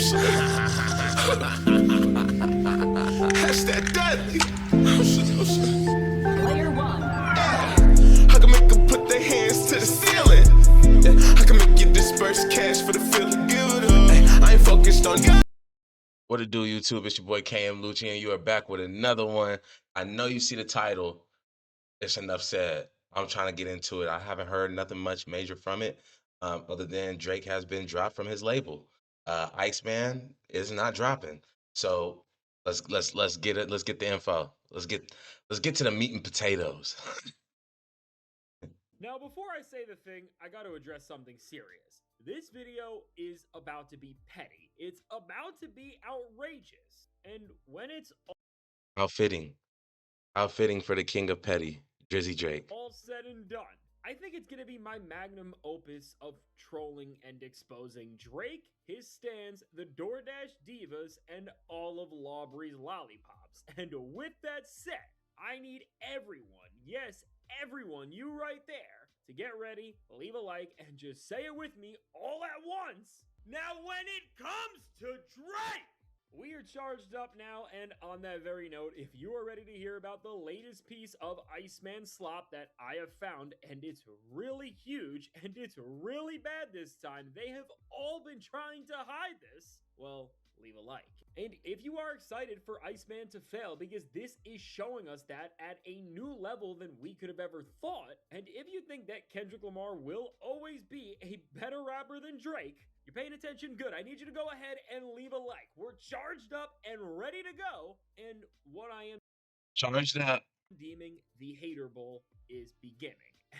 That's that deadly. Player one. I can make them put their hands to the ceiling. I can make you disperse cash for the feeling. Give it up. I ain't focused on God. What it do, YouTube? It's your boy KM Lucci, and you are back with another one. I know you see the title. It's enough said. I'm trying to get into it. I haven't heard nothing much major from it, other than Drake has been dropped from his label. Iceman is not dropping. So let's get it. Let's get the info. Let's get to the meat and potatoes. Now, before I say the thing, I got to address something serious. This video is about to be petty. It's about to be outrageous. And when it's How fitting. How fitting for the king of petty, Drizzy Drake. all said and done, I think it's going to be my magnum opus of trolling and exposing Drake, his stans, the DoorDash divas, and all of Lawbree's lollipops. And with that said, I need everyone, yes, everyone, you right there, to get ready, leave a like, and just say it with me all at once. Now, when it comes to Drake, we are charged up now, and on that very note, if you are ready to hear about the latest piece of Iceman slop that I have found, and it's really huge, and it's really bad this time, they have all been trying to hide this, well, leave a like. And if you are excited for Iceman to fail, because this is showing us that at a new level than we could have ever thought, and if you think that Kendrick Lamar will always be a better rapper than Drake, you're paying attention good. I need you to go ahead and leave a like. We're charged up and ready to go, and what I am Charge that. deeming the Hater Bowl is beginning.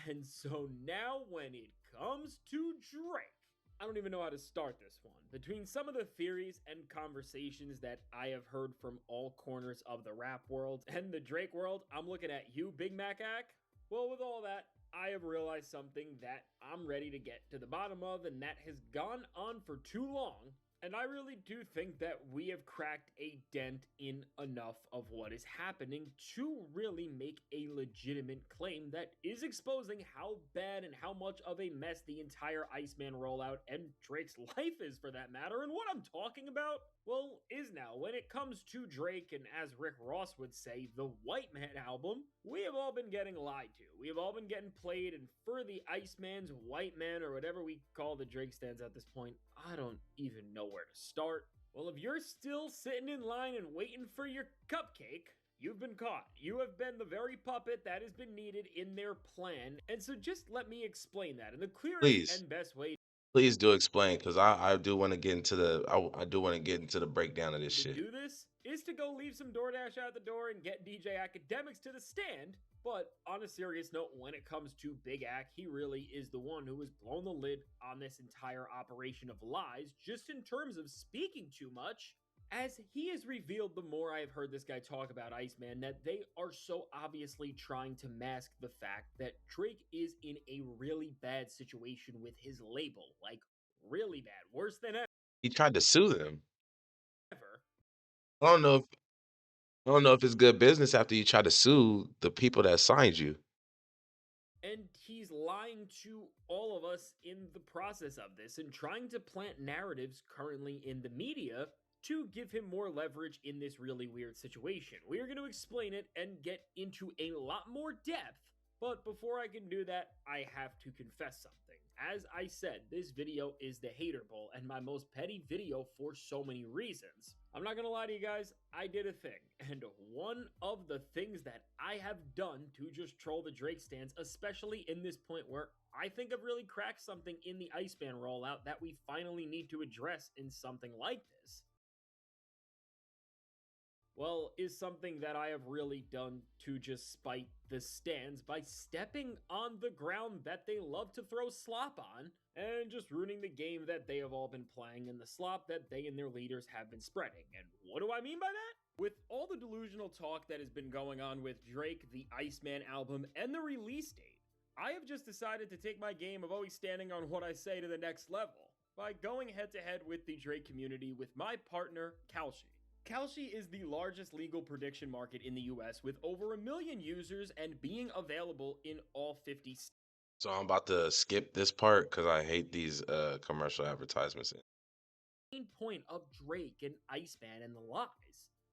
And so now when it comes to Drake, I don't even know how to start this one. Between some of the theories and conversations that I have heard from all corners of the rap world and the Drake world, I'm looking at you, Big Mac Ack. Well, with all that, I have realized something that I'm ready to get to the bottom of, and that has gone on for too long. And I really do think that we have cracked a dent in enough of what is happening to really make a legitimate claim that is exposing how bad and how much of a mess the entire Iceman rollout and Drake's life is, for that matter. And what I'm talking about, well, is now when it comes to Drake, and as Rick Ross would say, the White Man album, we have all been getting lied to. We have all been getting played, and for the Iceman's White Man, or whatever we call the Drake stands at this point, I don't even know where to start. Well, if you're still sitting in line and waiting for your cupcake, you've been caught. You have been the very puppet that has been needed in their plan. And so just let me explain that in the clearest Please. and best way Please do explain, because I do want to get into I do want to get into the breakdown of this to shit. do this is to go leave some DoorDash out the door and get DJ Academics to the stand. But on a serious note, when it comes to Big Ack, he really is the one who has blown the lid on this entire operation of lies, just in terms of speaking too much. As he has revealed, the more I have heard this guy talk about Iceman, that they are so obviously trying to mask the fact that Drake is in a really bad situation with his label. Like, really bad. Worse than He tried to sue them. ever. I don't know if I don't know if it's good business after you try to sue the people that signed you. And he's lying to all of us in the process of this and trying to plant narratives currently in the media to give him more leverage in this really weird situation. We are going to explain it and get into a lot more depth, but before I can do that, I have to confess something. As I said, this video is the Hater Bowl and my most petty video for so many reasons. I'm not gonna lie to you guys, I did a thing, and one of the things that I have done to just troll the Drake stands, especially in this point where I think I've really cracked something in the Iceman rollout that we finally need to address in something like this, well, is something that I have really done to just spite the stands by stepping on the ground that they love to throw slop on and just ruining the game that they have all been playing and the slop that they and their leaders have been spreading. And what do I mean by that? With all the delusional talk that has been going on with Drake, the Iceman album, and the release date, I have just decided to take my game of always standing on what I say to the next level by going head to head with the Drake community with my partner, Kalshi. Kalshi is the largest legal prediction market in the US with over 1 million users and being available in all 50 states. So I'm about to skip this part because I hate these commercial advertisements. main point of Drake and Iceman and the lies.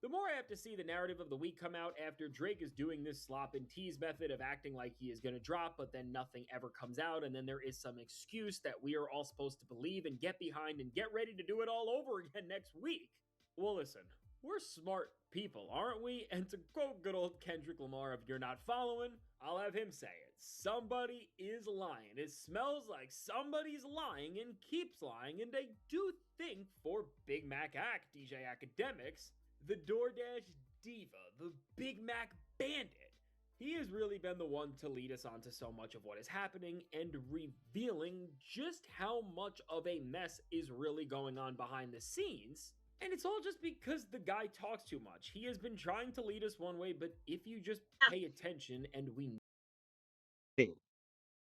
The more I have to see the narrative of the week come out after Drake is doing this slop and tease method of acting like he is going to drop, but then nothing ever comes out, and then there is some excuse that we are all supposed to believe and get behind and get ready to do it all over again next week. Well, listen, we're smart people, aren't we? And to quote good old Kendrick Lamar, if you're not following, I'll have him say it. Somebody is lying. It smells like somebody's lying and keeps lying, and I do think for Big Mac Act, DJ Academics, the DoorDash diva, the Big Mac bandit, he has really been the one to lead us onto so much of what is happening and revealing just how much of a mess is really going on behind the scenes. And it's all just because the guy talks too much. He has been trying to lead us one way, but if you just pay attention and we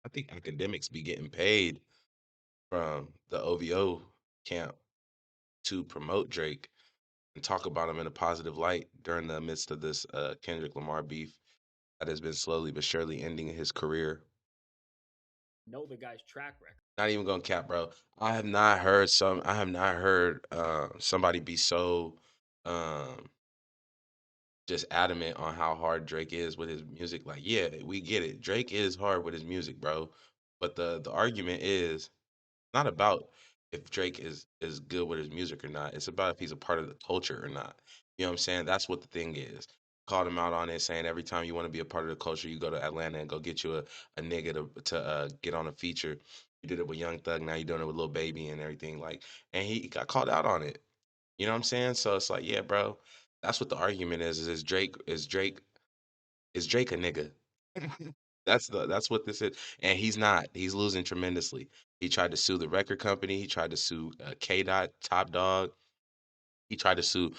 I think academics be getting paid from the OVO camp to promote Drake and talk about him in a positive light during the midst of this Kendrick Lamar beef that has been slowly but surely ending his career. know the guy's track record. Not even gonna cap, bro. I have not heard somebody be so um just adamant on how hard Drake is with his music. Like, yeah, we get it. Drake is hard with his music, bro. But the argument is not about if Drake is good with his music or not. It's about if he's a part of the culture or not. You know what I'm saying? That's what the thing is. Called him out on it, saying every time you want to be a part of the culture, you go to Atlanta and go get you a nigga to get on a feature. You did it with Young Thug, now you're doing it with Lil Baby and everything. Like, and he got called out on it. You know what I'm saying? So it's like, yeah, bro. That's what the argument is is Drake a nigga? That's what this is, and he's not. He's losing tremendously. He tried to sue the record company. He tried to sue K Dot, Top Dog. He tried to sue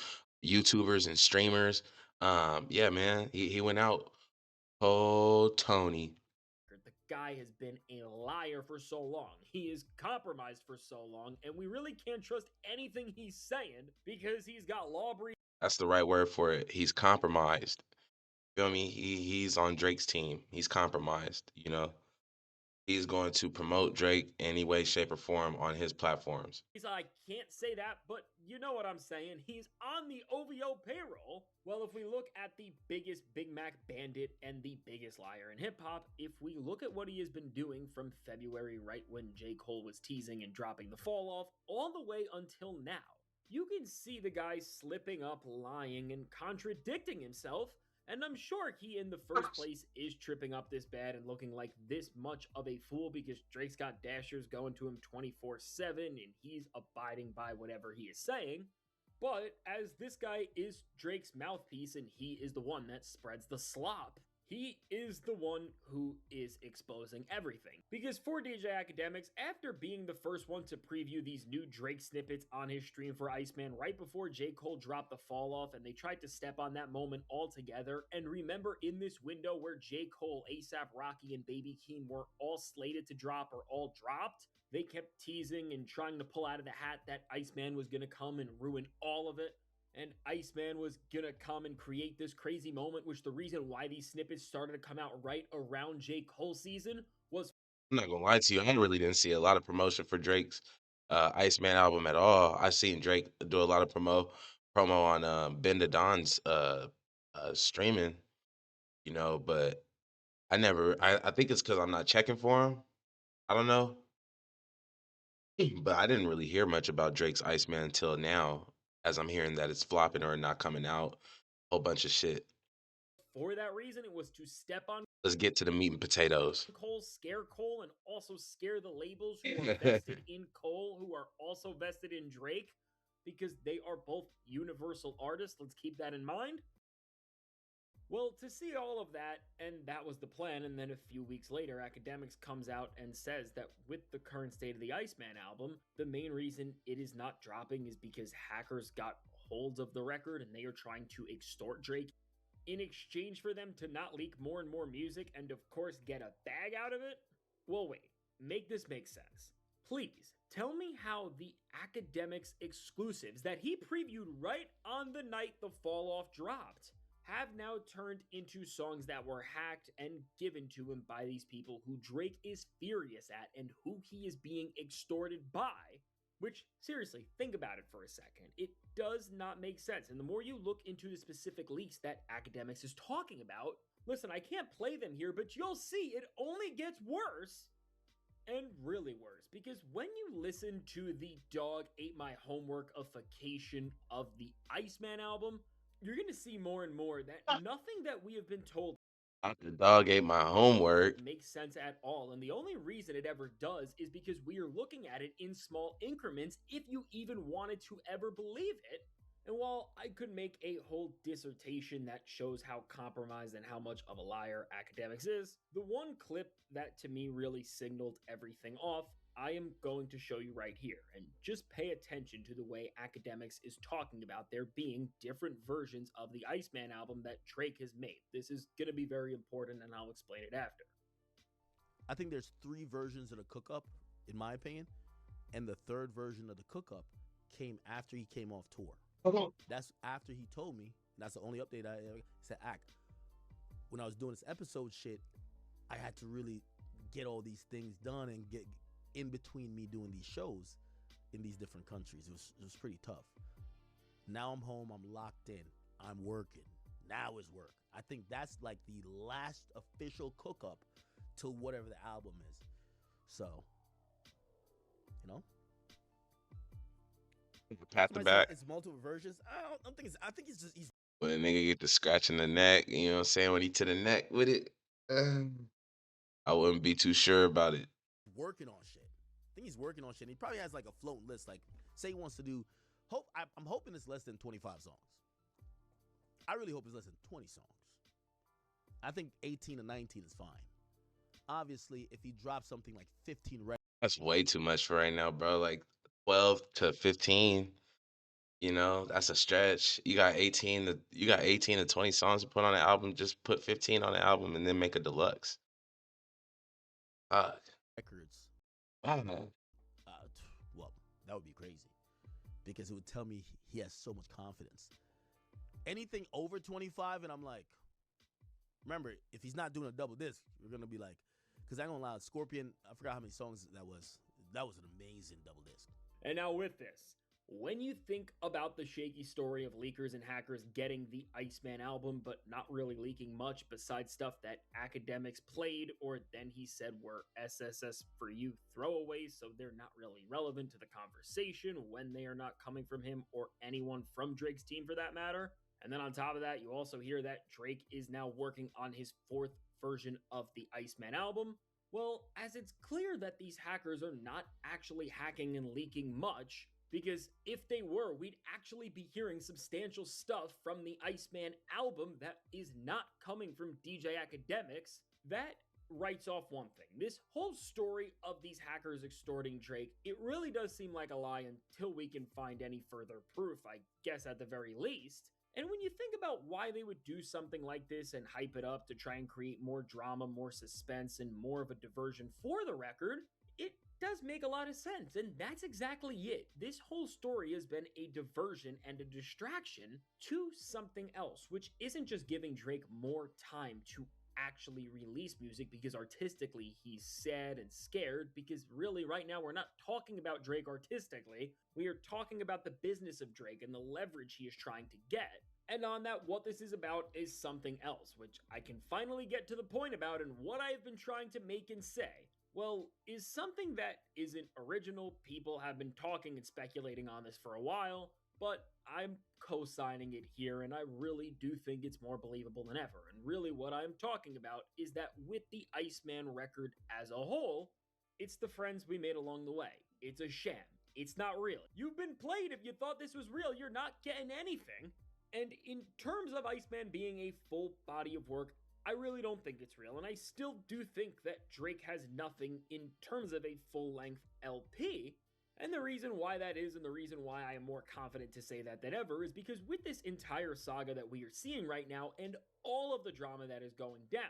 YouTubers and streamers. Yeah, man. He went out. Oh, Tony. The guy has been a liar for so long. He is compromised for so long, and we really can't trust anything he's saying because he's got law breathing. That's the right word for it. He's compromised. Feel me? He's on Drake's team. He's compromised. You know. He's going to promote Drake any way, shape, or form on his platforms. I can't say that, but you know what I'm saying. He's on the OVO payroll. Well, if we look at the biggest Big Mac bandit and the biggest liar in hip hop, if we look at what he has been doing from February, right when J. Cole was teasing and dropping the fall off, all the way until now, you can see the guy slipping up, lying, and contradicting himself. And I'm sure he, in the first place, is tripping up this bad and looking like this much of a fool because Drake's got dashers going to him 24/7 and he's abiding by whatever he is saying. But as this guy is Drake's mouthpiece and he is the one that spreads the slop, he is the one who is exposing everything. Because for DJ Academics, after being the first one to preview these new Drake snippets on his stream for Iceman right before J. Cole dropped the fall off and they tried to step on that moment altogether, and remember in this window where J. Cole, ASAP Rocky, and Baby Keem were all slated to drop or all dropped, they kept teasing and trying to pull out of the hat that Iceman was going to come and ruin all of it. And Iceman was gonna come and create this crazy moment, which the reason why these snippets started to come out right around J. Cole season was. I'm not gonna lie to you. I really didn't see a lot of promotion for Drake's Iceman album at all. I seen Drake do a lot of promo on Ben the Don's streaming, you know, but I think it's because I'm not checking for him. I don't know. But I didn't really hear much about Drake's Iceman until now, as I'm hearing that it's flopping or not coming out. Whole bunch of shit. For that reason, it was to step on Let's get to the meat and potatoes. Cole, scare Cole, and also scare the labels who are vested in Cole, who are also vested in Drake, because they are both universal artists. Let's keep that in mind. Well, to see all of that, and that was the plan, and then a few weeks later, Academics comes out and says that with the current state of the Iceman album, the main reason it is not dropping is because hackers got holds of the record and they are trying to extort Drake in exchange for them to not leak more and more music and, of course, get a bag out of it. Well, wait, make this make sense. Please, tell me how the Academics exclusives that he previewed right on the night the fall off dropped have now turned into songs that were hacked and given to him by these people who Drake is furious at and who he is being extorted by. Which, seriously, think about it for a second. It does not make sense. And the more you look into the specific leaks that Academics is talking about, listen, I can't play them here, but you'll see it only gets worse and really worse. Because when you listen to the Dog Ate My Homework-ification of the Iceman album, you're going to see more and more that nothing that we have been told The dog ate my homework. makes sense at all. And the only reason it ever does is because we are looking at it in small increments if you even wanted to ever believe it. And while I could make a whole dissertation that shows how compromised and how much of a liar Academics is, the one clip that to me really signaled everything off, I am going to show you right here. And just pay attention to the way Academics is talking about there being different versions of the Iceman album that Drake has made. This is going to be very important, and I'll explain it after. I think there's 3 versions of the Cook Up, in my opinion, and the third version of the Cook Up came after he came off tour. That's after he told me. That's the only update I said. When I was doing this episode shit, I had to really get all these things done and get in between me doing these shows in these different countries. It was pretty tough. Now I'm home. I'm locked in. I'm working. Now is work. I think that's like the last official Cook Up to whatever the album is. So, you know. Pat the back. It's multiple versions. I don't think it's. I think it's just he's When a nigga get the scratch in the neck, you know what I'm saying? When he to the neck with it, I wouldn't be too sure about it. working on shit. I think he's working on shit. He probably has like a floating list. Like, say he wants to do. I'm hoping it's less than 25 songs. I really hope it's less than 20 songs. I think 18 or 19 is fine. Obviously, if he drops something like 15 records. That's way too much for right now, bro. Like 12 to 15, you know, that's a stretch. You got 18 to 20 songs to put on the album. Just put 15 on the album and then make a deluxe. Records. I don't know. Well, that would be crazy because it would tell me he has so much confidence. Anything over 25, and I'm like, remember, if he's not doing a double disc, we're gonna be like, because I'm gonna lie, Scorpion. I forgot how many songs that was. That was an amazing double disc. And now with this, when you think about the shaky story of leakers and hackers getting the Iceman album, but not really leaking much besides stuff that Academics played or then he said were SSS for you throwaways, so they're not really relevant to the conversation when they are not coming from him or anyone from Drake's team for that matter. And then on top of that, you also hear that Drake is now working on his 4th version of the Iceman album. Well, as it's clear that these hackers are not actually hacking and leaking much, because if they were, we'd actually be hearing substantial stuff from the Iceman album that is not coming from DJ Academics, that writes off one thing. This whole story of these hackers extorting Drake, it really does seem like a lie until we can find any further proof, I guess at the very least. And when you think about why they would do something like this and hype it up to try and create more drama, more suspense, and more of a diversion for the record, it does make a lot of sense. And that's exactly it. This whole story has been a diversion and a distraction to something else, which isn't just giving Drake more time to actually release music because artistically he's sad and scared, because really right now we're not talking about Drake artistically, we are talking about the business of Drake and the leverage he is trying to get. And on that, what this is about is something else, which I can finally get to the point about, and what I have been trying to make and say, well, is something that isn't original. People have been talking and speculating on this for a while, but I'm co-signing it here, and I really do think it's more believable than ever. And really what I'm talking about is that with the Iceman record as a whole, it's the friends we made along the way. It's a sham. It's not real. You've been played. If you thought this was real, you're not getting anything. And in terms of Iceman being a full body of work, I really don't think it's real, and I still do think that Drake has nothing in terms of a full-length LP. And the reason why that is, and the reason why I am more confident to say that than ever, is because with this entire saga that we are seeing right now, and all of the drama that is going down,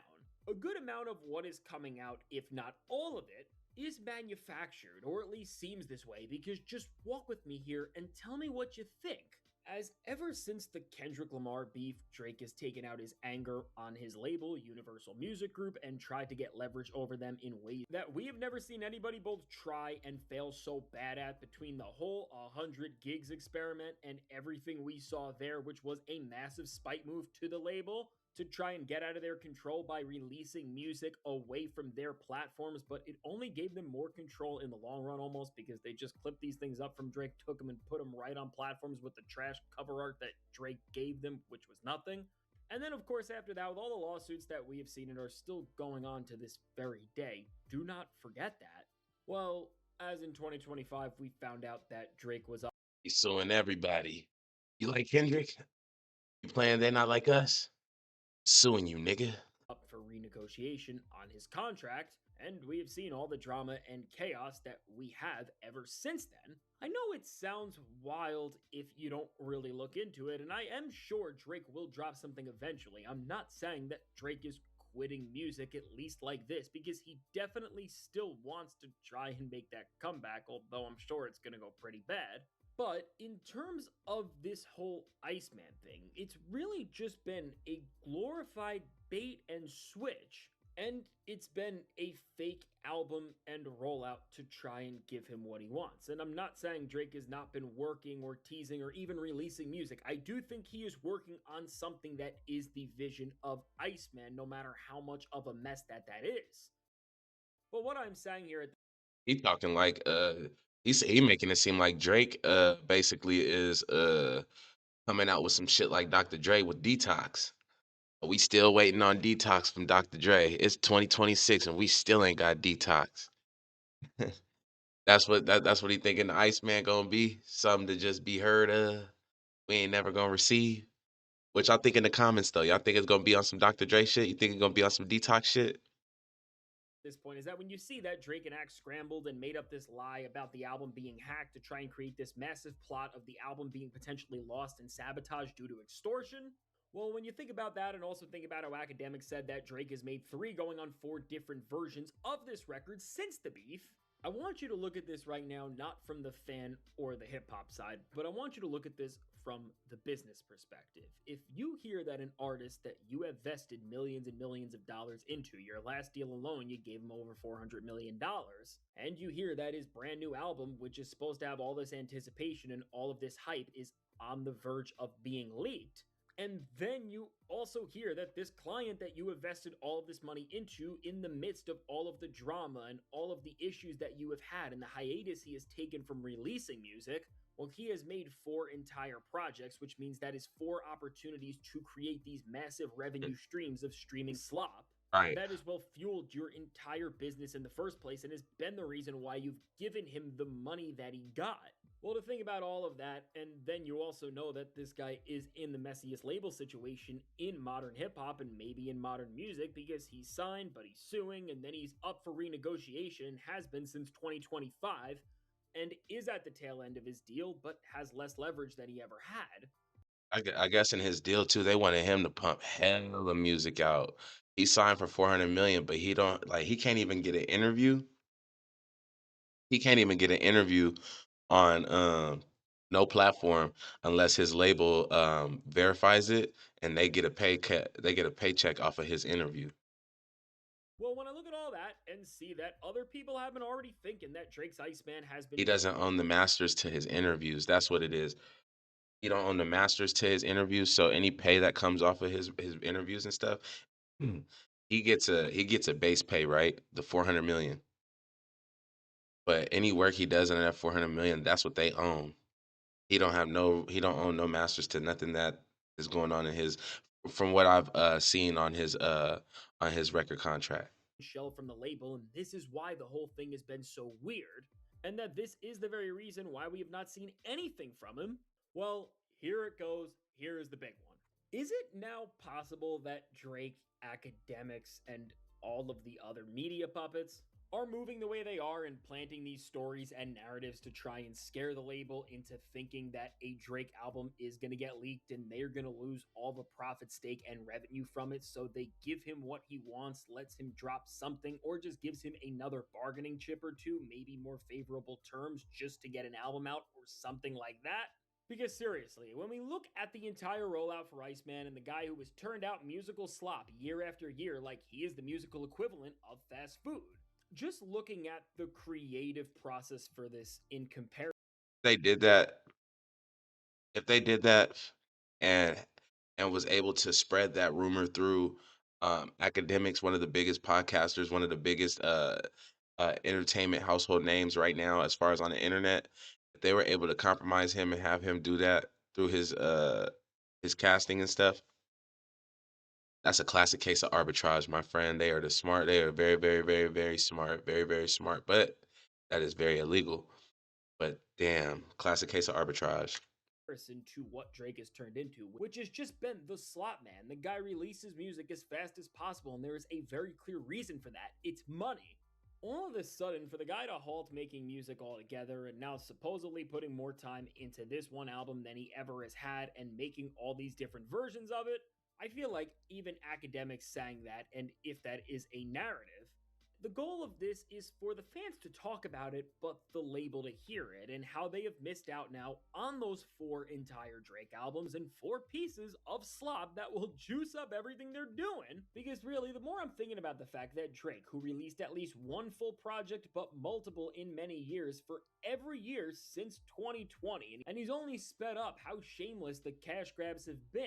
a good amount of what is coming out, if not all of it, is manufactured, or at least seems this way, because just walk with me here and tell me what you think. As ever since the Kendrick Lamar beef, Drake has taken out his anger on his label, Universal Music Group, and tried to get leverage over them in ways that we have never seen anybody both try and fail so bad at, between the whole 100 gigs experiment and everything we saw there, which was a massive spite move to the label to try and get out of their control by releasing music away from their platforms, but it only gave them more control in the long run almost, because they just clipped these things up from Drake, took them and put them right on platforms with the trash cover art that Drake gave them, which was nothing. And then, of course, after that, with all the lawsuits that we have seen and are still going on to this very day, do not forget that. Well, as in 2025, we found out that Drake was He's suing everybody. You like Kendrick? You playing They Not Like Us? Suing you, nigga. up for renegotiation on his contract, and we have seen all the drama and chaos that we have ever since then. I know it sounds wild if you don't really look into it, and I am sure Drake will drop something eventually. I'm not saying that Drake is quitting music, at least like this, because he definitely still wants to try and make that comeback, although I'm sure it's gonna go pretty bad. But in terms of this whole Iceman thing, it's really just been a glorified bait and switch. And it's been a fake album and rollout to try and give him what he wants. And I'm not saying Drake has not been working or teasing or even releasing music. I do think he is working on something that is the vision of Iceman, no matter how much of a mess that is. But what I'm saying here at He talking like he making it seem like Drake basically is coming out with some shit like Dr. Dre with Detox. We still waiting on Detox from Dr. Dre. It's 2026 and we still ain't got Detox. That's what he thinking the Iceman gonna be. Something to just be heard of. We ain't never gonna receive. Which y'all think in the comments though. Y'all think it's gonna be on some Dr. Dre shit? You think it's gonna be on some Detox shit? this point is that when you see that Drake and Axe scrambled and made up this lie about the album being hacked to try and create this massive plot of the album being potentially lost and sabotaged due to extortion, well, when you think about that and also think about how academics said that Drake has made 3 going on 4 different versions of this record since the beef, I want you to look at this right now, not from the fan or the hip hop side, but I want you to look at this from the business perspective. If you hear that an artist that you have vested millions and millions of dollars into, your last deal alone, you gave him over $400 million, and you hear that his brand new album, which is supposed to have all this anticipation and all of this hype, is on the verge of being leaked, and then you also hear that this client that you invested all of this money into, in the midst of all of the drama and all of the issues that you have had and the hiatus he has taken from releasing music, well, he has made 4 entire projects, which means that is 4 opportunities to create these massive revenue streams of streaming slop. Right. That is well fueled your entire business in the first place and has been the reason why you've given him the money that he got. Well, to think about all of that, and then you also know that this guy is in the messiest label situation in modern hip hop and maybe in modern music, because he's signed, but he's suing, and then he's up for renegotiation, has been since 2025, and is at the tail end of his deal, but has less leverage than he ever had. I guess in his deal too, they wanted him to pump hell of music out. He signed for 400 million, but he don't like he can't even get an interview. He can't even get an interview on no platform unless his label verifies it and they get a paycheck off of his interview. Well, when I look at all that and see that other people have been already thinking that Drake's Iceman has been He doesn't own the masters to his interviews. That's what it is. He don't own the masters to his interviews, so any pay that comes off of his interviews and stuff, he gets a base pay, right? The 400 million. But any work he does under that 400 million, that's what they own. He don't own no masters to nothing that is going on in his from what I've seen on his record contract. shell from the label, and this is why the whole thing has been so weird, and that this is the very reason why we have not seen anything from him. Well, here it goes. Here is the big one. Is it now possible that Drake, academics, and all of the other media puppets are moving the way they are and planting these stories and narratives to try and scare the label into thinking that a Drake album is going to get leaked and they're going to lose all the profit stake and revenue from it, so they give him what he wants, lets him drop something, or just gives him another bargaining chip or two, maybe more favorable terms, just to get an album out or something like that? Because seriously, when we look at the entire rollout for Iceman and the guy who has turned out musical slop year after year like he is the musical equivalent of fast food, just looking at the creative process for this in comparison They did that. If they did that and was able to spread that rumor through academics, one of the biggest podcasters, one of the biggest entertainment household names right now as far as on the internet, if they were able to compromise him and have him do that through his casting and stuff, that's a classic case of arbitrage, my friend. They are the smart. They are very, very, very, very smart. Very, very smart. But that is very illegal. But damn, classic case of arbitrage. to what Drake has turned into, which has just been the slot man. The guy releases music as fast as possible, and there is a very clear reason for that. It's money. All of a sudden, for the guy to halt making music altogether and now supposedly putting more time into this one album than he ever has had and making all these different versions of it, I feel like even academics saying that, and if that is a narrative, the goal of this is for the fans to talk about it, but the label to hear it, and how they have missed out now on those 4 entire Drake albums and 4 pieces of slop that will juice up everything they're doing. Because really, the more I'm thinking about the fact that Drake, who released at least one full project, but multiple in many years for every year since 2020, and he's only sped up how shameless the cash grabs have been.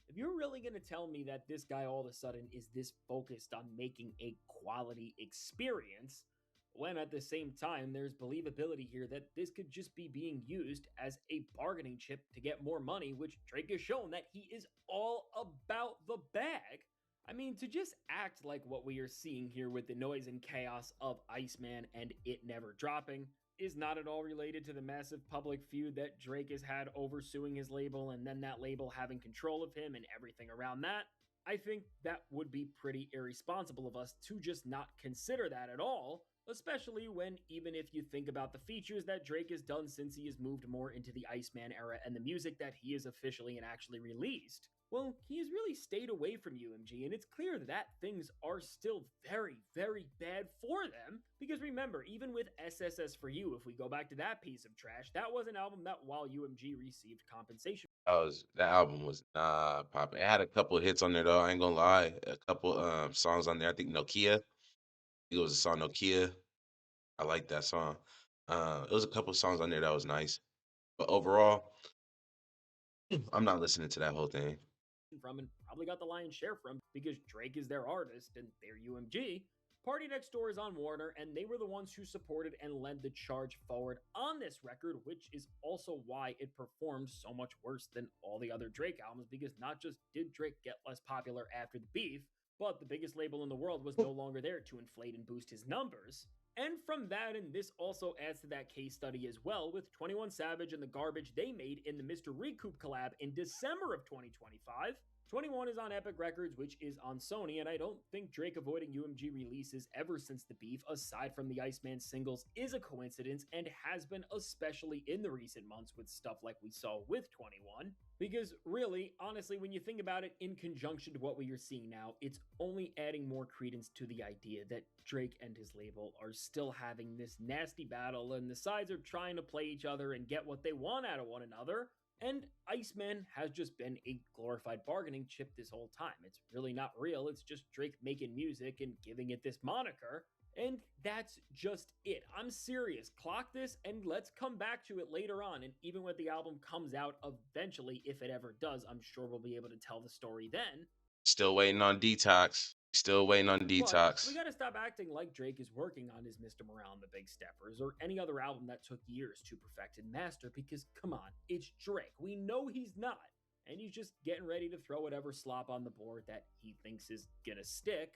If you're really going to tell me that this guy all of a sudden is this focused on making a quality experience, when at the same time there's believability here that this could just be being used as a bargaining chip to get more money, which Drake has shown that he is all about the bag. I mean, to just act like what we are seeing here with the noise and chaos of Iceman and it never dropping is not at all related to the massive public feud that Drake has had over suing his label and then that label having control of him and everything around that, I think that would be pretty irresponsible of us to just not consider that at all, especially when even if you think about the features that Drake has done since he has moved more into the Iceman era and the music that he has officially and actually released, well, he has really stayed away from UMG, and it's clear that things are still very, very bad for them. Because remember, even with SSS for You, if we go back to that piece of trash, that was an album that while UMG received compensation That album was popping. It had a couple of hits on there though. I ain't gonna lie. A couple songs on there. I think Nokia. It was a song Nokia. I like that song. It was a couple of songs on there that was nice. But overall, I'm not listening to that whole thing. from and probably got the lion's share from because Drake is their artist and they're UMG. Party Next Door is on Warner, and they were the ones who supported and led the charge forward on this record, which is also why it performed so much worse than all the other Drake albums, because not just did Drake get less popular after the beef, but the biggest label in the world was no longer there to inflate and boost his numbers. And from that, and this also adds to that case study as well, with 21 Savage and the garbage they made in the Mr. Recoup collab in December of 2025, 21 is on Epic Records, which is on Sony, and I don't think Drake avoiding UMG releases ever since the beef, aside from the Iceman singles, is a coincidence, and has been especially in the recent months with stuff like we saw with 21. Because really, honestly, when you think about it in conjunction to what we are seeing now, it's only adding more credence to the idea that Drake and his label are still having this nasty battle, and the sides are trying to play each other and get what they want out of one another. And Iceman has just been a glorified bargaining chip this whole time. It's really not real. It's just Drake making music and giving it this moniker. And that's just it. I'm serious. Clock this and let's come back to it later on. And even when the album comes out eventually, if it ever does, I'm sure we'll be able to tell the story then. Still waiting on Detox. Still waiting on But we Detox. gotta stop acting like Drake is working on his Mr. Morale and the Big Steppers or any other album that took years to perfect and master because, come on, it's Drake. We know he's not. And he's just getting ready to throw whatever slop on the board that he thinks is gonna stick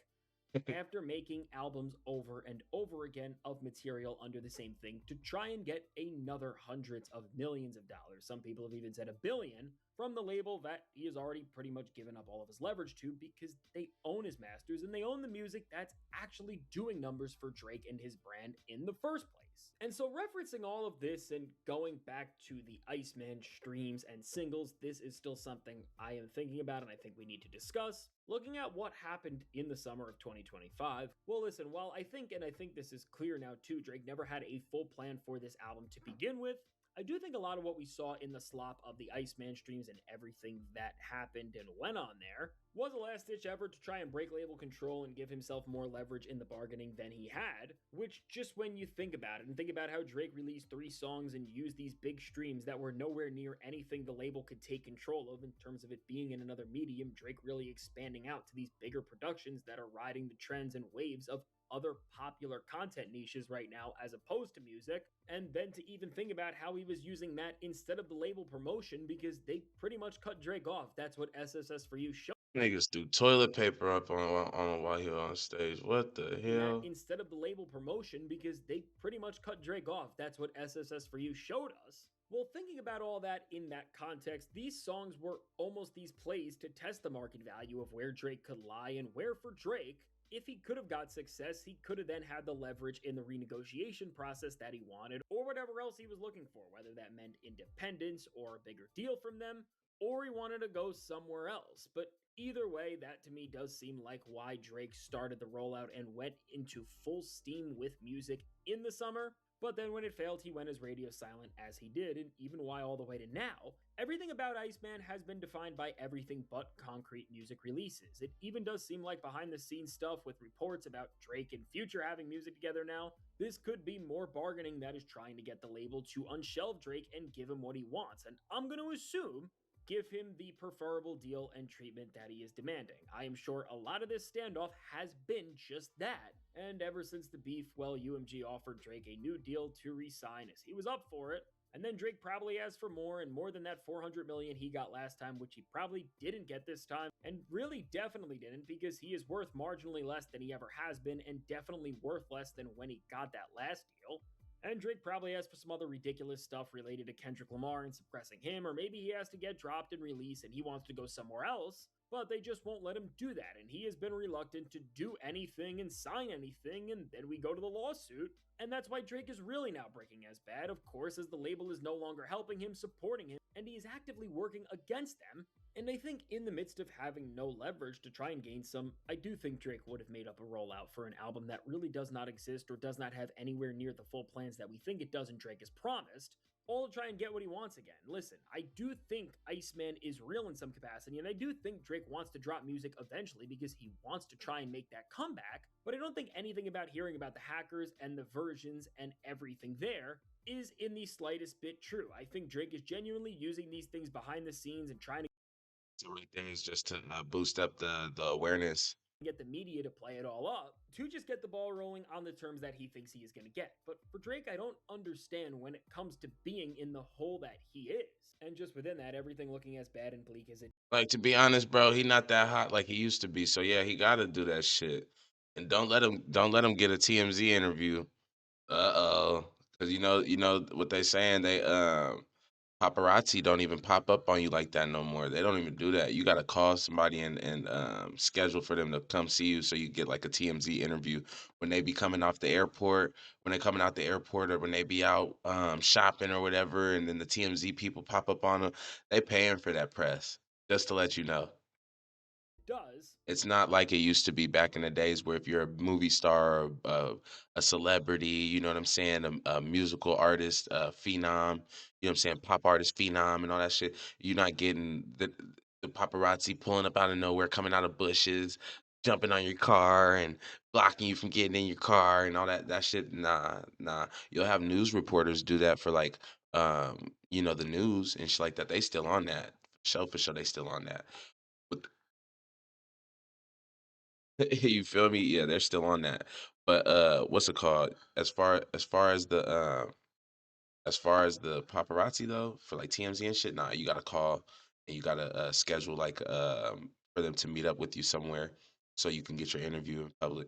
after making albums over and over again of material under the same thing to try and get another hundreds of millions of dollars. Some people have even said $1 billion from the label that he has already pretty much given up all of his leverage to because they own his masters and they own the music that's actually doing numbers for Drake and his brand in the first place. And so referencing all of this and going back to the Iceman streams and singles, this is still something I am thinking about and I think we need to discuss. Looking at what happened in the summer of 2025, well, listen, while I think this is clear now too, Drake never had a full plan for this album to begin with, I do think a lot of what we saw in the slop of the Iceman streams and everything that happened and went on there was a last ditch effort to try and break label control and give himself more leverage in the bargaining than he had, which, just when you think about it and think about how Drake released 3 songs and used these big streams that were nowhere near anything the label could take control of in terms of it being in another medium, Drake really expanding out to these bigger productions that are riding the trends and waves of other popular content niches right now as opposed to music, and then to even think about how he was using that instead of the label promotion because they pretty much cut Drake off. That's what SSS for You showed. Niggas do toilet paper up on while he on stage. What the That hell? instead of the label promotion because they pretty much cut Drake off. That's what SSS for You showed us. Well, thinking about all that in that context, these songs were almost these plays to test the market value of where Drake could lie and where for Drake, if he could have got success, he could have then had the leverage in the renegotiation process that he wanted, or whatever else he was looking for, whether that meant independence or a bigger deal from them, or he wanted to go somewhere else. But either way, that to me does seem like why Drake started the rollout and went into full steam with music in the summer. But then when it failed, he went as radio silent as he did, and even why all the way to now, everything about Iceman has been defined by everything but concrete music releases. It even does seem like behind the scenes stuff with reports about Drake and Future having music together now. This could be more bargaining that is trying to get the label to unshelve Drake and give him what he wants, and I'm going to assume give him the preferable deal and treatment that he is demanding. I am sure a lot of this standoff has been just that, and ever since the beef, well, UMG offered Drake a new deal to re-sign as he was up for it, and then Drake probably asked for more, and more than that $400 million he got last time, which he probably didn't get this time, and really definitely didn't, because he is worth marginally less than he ever has been, and definitely worth less than when he got that last deal. And Drake probably asked for some other ridiculous stuff related to Kendrick Lamar and suppressing him, or maybe he has to get dropped and released and he wants to go somewhere else, but they just won't let him do that, and he has been reluctant to do anything and sign anything, and then we go to the lawsuit. And that's why Drake is really now breaking as bad, of course, as the label is no longer helping him, supporting him, and he is actively working against them. And I think in the midst of having no leverage to try and gain some, I do think Drake would have made up a rollout for an album that really does not exist or does not have anywhere near the full plans that we think it does and Drake has promised, all to try and get what he wants again. Listen, I do think Iceman is real in some capacity, and I do think Drake wants to drop music eventually because he wants to try and make that comeback, but I don't think anything about hearing about the hackers and the versions and everything there is in the slightest bit true. I think Drake is genuinely using these things behind the scenes and trying to The right things just to boost up the awareness. get the media to play it all up to just get the ball rolling on the terms that he thinks he is going to get. But for Drake, I don't understand when it comes to being in the hole that he is. And just within that, everything looking as bad and bleak as it Like, to be honest, bro, he not that hot like he used to be. So yeah, he got to do that shit. And don't let him get a TMZ interview. Uh-oh. Cuz you know what they saying, they paparazzi don't even pop up on you like that no more. They don't even do that. You got to call somebody and schedule for them to come see you so you get like a TMZ interview when they be coming off the airport, when they coming out the airport, or when they be out shopping or whatever, and then the TMZ people pop up on them. They paying for that press, just to let you know. does. It's not like it used to be back in the days where if you're a movie star, or, a celebrity, you know what I'm saying, a musical artist, phenom, you know what I'm saying, pop artist phenom and all that shit, you're not getting the paparazzi pulling up out of nowhere, coming out of bushes, jumping on your car and blocking you from getting in your car and all that shit. Nah, nah. You'll have news reporters do that for like, the news and shit like that. They still on that. For sure, they still on that. You feel me? Yeah, they're still on that. But what's it called? As far as the paparazzi though, for like TMZ and shit, nah, you gotta call and you gotta schedule like for them to meet up with you somewhere so you can get your interview in public.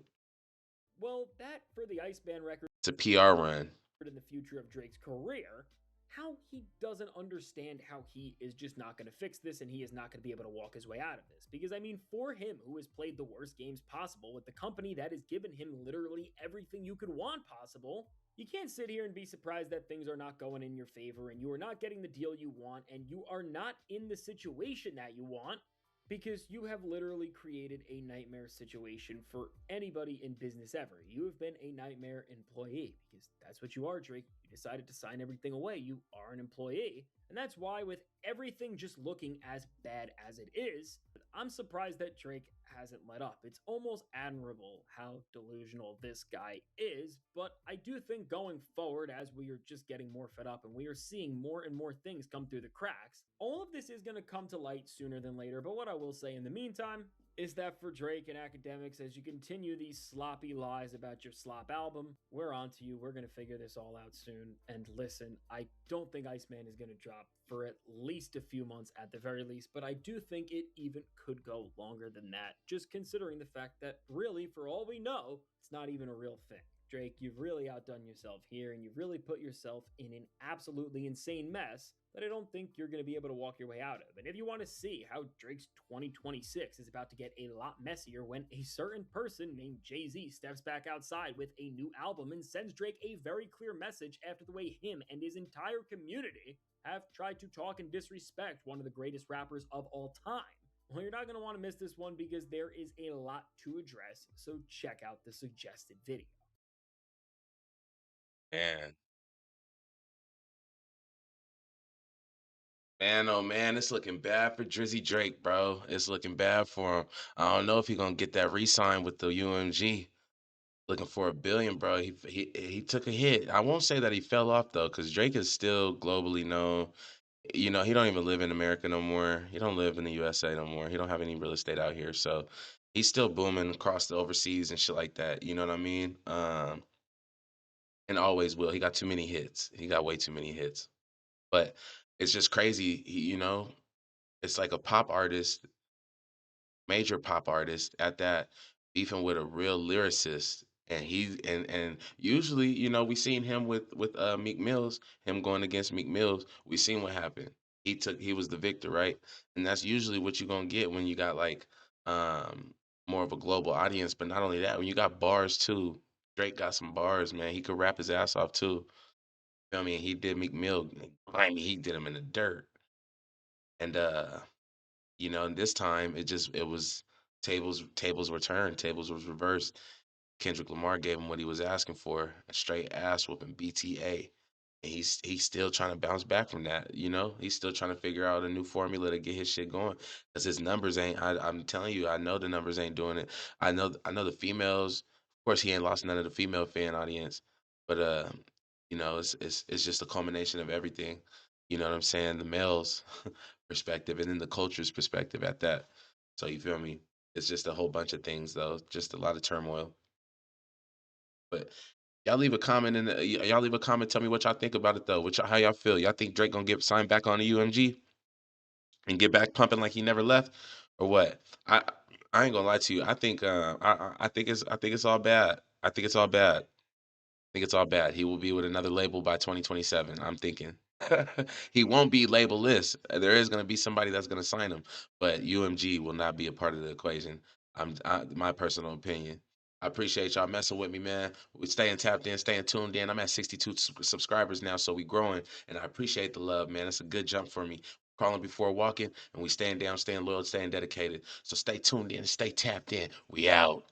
Well, that for the Iceman record It's a PR run. in the future of Drake's career, how he doesn't understand how he is just not going to fix this and he is not going to be able to walk his way out of this. Because, I mean, for him, who has played the worst games possible with the company that has given him literally everything you could want possible, you can't sit here and be surprised that things are not going in your favor and you are not getting the deal you want and you are not in the situation that you want because you have literally created a nightmare situation for anybody in business ever. You have been a nightmare employee because that's what you are, Drake. You decided to sign everything away. You are an employee. And that's why, with everything just looking as bad as it is, I'm surprised that Drake hasn't let up. It's almost admirable how delusional this guy is, but I do think going forward, as we are just getting more fed up and we are seeing more and more things come through the cracks, all of this is going to come to light sooner than later. But what I will say in the meantime is that for Drake and academics, as you continue these sloppy lies about your slop album, we're on to you. We're going to figure this all out soon. And listen, I don't think Iceman is going to drop for at least a few months at the very least, but I do think it even could go longer than that, just considering the fact that really, for all we know, it's not even a real thing. Drake, you've really outdone yourself here, and you've really put yourself in an absolutely insane mess that I don't think you're going to be able to walk your way out of. And if you want to see how Drake's 2026 is about to get a lot messier when a certain person named Jay-Z steps back outside with a new album and sends Drake a very clear message after the way him and his entire community have tried to talk and disrespect one of the greatest rappers of all time. Well, you're not going to want to miss this one because there is a lot to address, so check out the suggested video. Man, man, oh man, it's looking bad for Drizzy Drake, bro. It's looking bad for him. I don't know if he's gonna get that re-sign with the UMG. Looking for a billion, bro. He took a hit. I won't say that he fell off though, because Drake is still globally known. You know, he don't even live in America no more. He don't live in the USA no more. He don't have any real estate out here, so he's still booming across the overseas and shit like that. You know what I mean? And always will. He got too many hits. He got way too many hits. But it's just crazy. You know, it's like a pop artist, major pop artist at that, beefing with a real lyricist. And and usually, you know, we seen him with Meek Mills, him going against Meek Mills. We seen what happened. He was the victor, right? And that's usually what you're gonna get when you got like um more of a global audience. But not only that, when you got bars too. Drake got some bars, man. He could rap his ass off too. You know what I mean? He did Meek Mill. I mean, he did him in the dirt. And you know, and this time it was tables were turned, tables was reversed. Kendrick Lamar gave him what he was asking for, a straight ass whooping BTA. And he's still trying to bounce back from that, you know? He's still trying to figure out a new formula to get his shit going. Because his numbers ain't I'm telling you, I know the numbers ain't doing it. I know the females, of course he ain't lost none of the female fan audience. But you know, it's just a culmination of everything. You know what I'm saying? The males perspective and then the culture's perspective at that. So you feel me? It's just a whole bunch of things though, just a lot of turmoil. But y'all leave a comment y'all leave a comment. Tell me what y'all think about it though. How y'all feel? Y'all think Drake gonna get signed back on the UMG and get back pumping like he never left, or what? I ain't gonna lie to you. I think I think it's all bad. I think it's all bad. Think it's all bad. He will be with another label by 2027. I'm thinking. He won't be labelless. There is going to be somebody that's going to sign him, but UMG will not be a part of the equation. My personal opinion. I appreciate y'all messing with me, man. We staying tapped in, staying tuned in. I'm at 62 subscribers now, so we growing, and I appreciate the love, man. It's a good jump for me. Crawling before walking, and we staying down, staying loyal, staying dedicated. So stay tuned in, stay tapped in. We out.